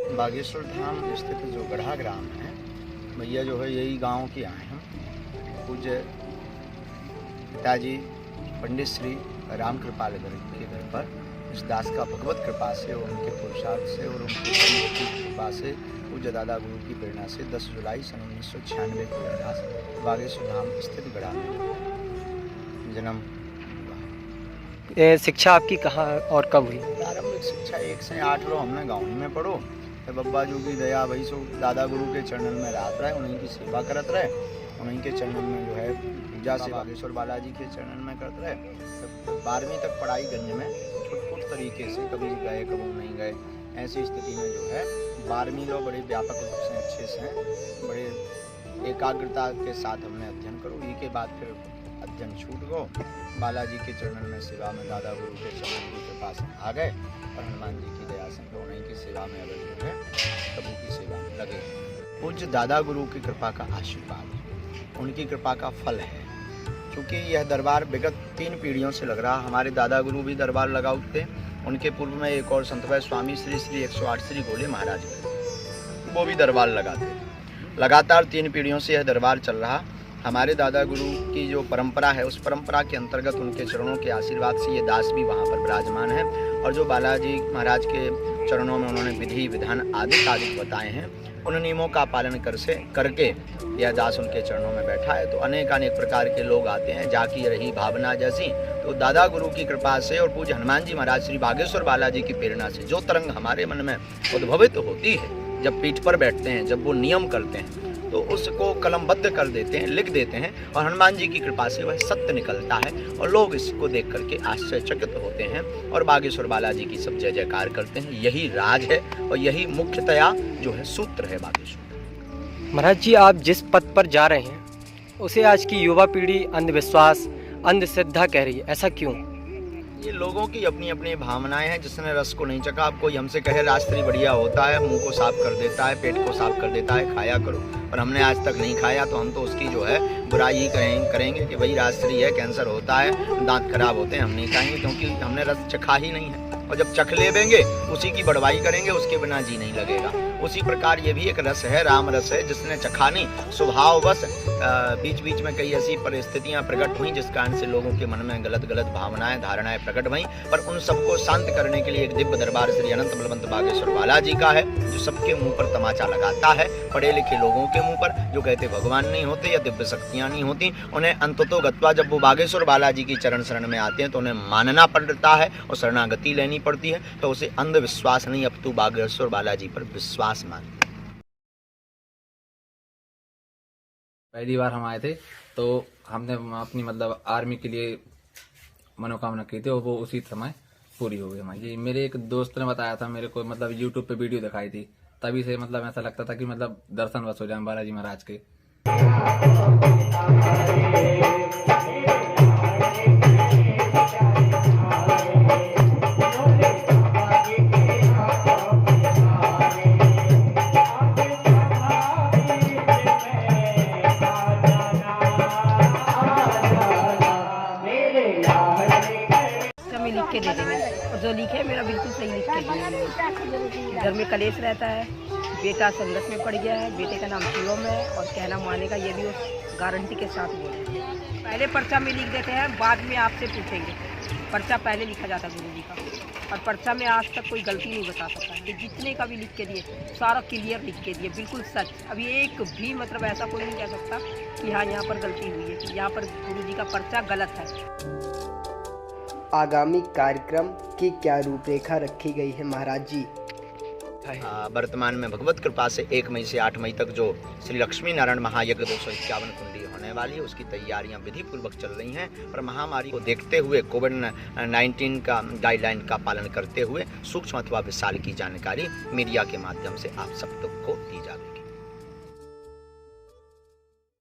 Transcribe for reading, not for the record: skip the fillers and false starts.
बागेश्वर धाम स्थित जो गढ़ा ग्राम है, भैया जो है यही गांव के आए हैं। पूज्य पिताजी पंडित श्री राम कृपाल के घर पर इस दास का भगवत कृपा से और उनके पुरुषार्थ से और उनकी कृपा से पूज्य दादा गुरु की प्रेरणा से 10 जुलाई सन 1996 को यह दास बागेश्वर धाम स्थित गढ़ा में जन्म। शिक्षा आपकी कहाँ और कब हुई? प्रारंभिक शिक्षा 1 से 8 लो हमने गाँव में पढ़ो। तो बब्बा जो की दया भाई सो दादा गुरु के चरणन में रात रहे, उन्हीं की सेवा करत रहे, उन्हीं के चरणन में जो है पूजा से बागेश्वर बालाजी के चरणन में करते रहे। तो 12वीं तक पढ़ाई गंज में छुट तरीके से, कभी गए कभी नहीं गए, ऐसी स्थिति में जो है 12वीं लो बड़े व्यापक रूप से अच्छे से बड़े एकाग्रता के साथ हमने अध्ययन करो। ई के बाद फिर अध्ययन छूट गो, बालाजी के चरणन में सेवा में दादा गुरु के चरण के पास आ गए और हनुमान जी की दया से उन्हीं की सेवा में अगर जो है प्रभु की सेवा में लगे। पूज्य दादा गुरु की कृपा का आशीर्वाद, उनकी कृपा का फल है। क्योंकि यह दरबार विगत 3 पीढ़ियों से लग रहा। हमारे दादा गुरु भी दरबार लगाओ थे, उनके पूर्व में एक और संत भाई स्वामी श्री 108 श्री गोले महाराज, वो भी दरबार लगाते। लगातार 3 पीढ़ियों से यह दरबार चल रहा। हमारे दादा गुरु की जो परंपरा है, उस परंपरा के अंतर्गत उनके चरणों के आशीर्वाद से ये दास भी वहाँ पर विराजमान है। और जो बालाजी महाराज के चरणों में उन्होंने विधि विधान आदि बताए हैं, उन नियमों का पालन करके यह दास उनके चरणों में बैठा है। तो अनेक प्रकार के लोग आते हैं, जाकी रही भावना जैसी। तो दादा गुरु की कृपा से और पूज्य हनुमान जी महाराज श्री बागेश्वर बालाजी की प्रेरणा से जो तरंग हमारे मन में उद्भवित होती है, जब पीठ पर बैठते हैं, जब वो नियम करते हैं, तो उसको कलमबद्ध कर देते हैं, लिख देते हैं, और हनुमान जी की कृपा से वह सत्य निकलता है और लोग इसको देख करके आश्चर्यचकित होते हैं और बागेश्वर बालाजी की सब जय जयकार करते हैं। यही राज है और यही मुख्यतया जो है सूत्र है बागेश्वर। महाराज जी, आप जिस पथ पर जा रहे हैं उसे आज की युवा पीढ़ी अंधविश्वास, अंधश्रद्धा कह रही है, ऐसा क्यों? ये लोगों की अपनी अपनी भावनाएं हैं। जिसने रस को नहीं चखा, अब कोई हमसे कहे राष्ट्रीय बढ़िया होता है, मुंह को साफ कर देता है, पेट को साफ कर देता है, खाया करो, पर हमने आज तक नहीं खाया, तो हम तो उसकी जो है बुराई ही करेंगे कि भाई राष्ट्रीय है, कैंसर होता है, दांत खराब होते हैं, हम नहीं खाएंगे, क्योंकि हमने रस चखा ही नहीं है। और जब चख लेंगे उसी की बड़वाई करेंगे, उसके बिना जी नहीं लगेगा। उसी प्रकार ये भी एक रस है, राम रस है, जिसने चखा नहीं, स्वभाववश बीच बीच में कई ऐसी परिस्थितियां प्रकट हुई जिस कारण से लोगों के मन में गलत भावनाएं, धारणाएं प्रकट हुई। पर उन सबको शांत करने के लिए एक दिव्य दरबार श्री अनंत बलवंत बागेश्वर बालाजी का है, जो सबके मुंह पर तमाचा लगाता है। पढ़े लिखे लोगों के मुंह पर, जो कहते भगवान नहीं होते या दिव्य शक्तियां नहीं होती, उन्हें अंततो गत्वा जब वो बागेश्वर बालाजी की चरण शरण में आते हैं तो उन्हें मानना पड़ता है और शरणागति लेनी पड़ती है। तो उसे अंधविश्वास नहीं, अपितु बागेश्वर बालाजी पर विश्वास मान। पहली बार हम आए थे तो हमने अपनी मतलब आर्मी के लिए मनोकामना की थी और वो उसी समय पूरी हो गई हमारी। मेरे एक दोस्त ने बताया था मेरे को, मतलब यूट्यूब पे वीडियो दिखाई थी, तभी से मतलब ऐसा लगता था कि मतलब दर्शन बस हो जाए बालाजी महाराज के। लिख के दे देंगे और जो लिखे मेरा बिल्कुल सही लिख के दिए। घर में कलेश रहता है, बेटा संगत में पड़ गया है, बेटे का नाम शिवम है और कहना माने का, ये भी उस गारंटी के साथ बोले। पहले पर्चा में लिख देते हैं, बाद में आपसे पूछेंगे। पर्चा पहले लिखा जाता है गुरु जी का, और पर्चा में आज तक कोई गलती नहीं बता सकता। कि जितने का भी लिख के दिए सारा क्लियर लिख के दिए, बिल्कुल सच। अभी एक भी मतलब ऐसा कोई नहीं कह सकता कि हाँ यहाँ पर गलती हुई है, कि यहाँ पर गुरु जी का पर्चा गलत है। आगामी कार्यक्रम की क्या रूपरेखा रखी गई है महाराज जी? वर्तमान में भगवत कृपा से 1 मई से 8 मई तक जो श्री लक्ष्मी नारायण महायज्ञ 251 कुंडी होने वाली है, उसकी तैयारियां विधि पूर्वक चल रही हैं। पर महामारी को देखते हुए कोविड-19 का गाइडलाइन का पालन करते हुए सूक्ष्म अथवा विशाल की जानकारी मीडिया के माध्यम से आप सब तक को दी जाती है।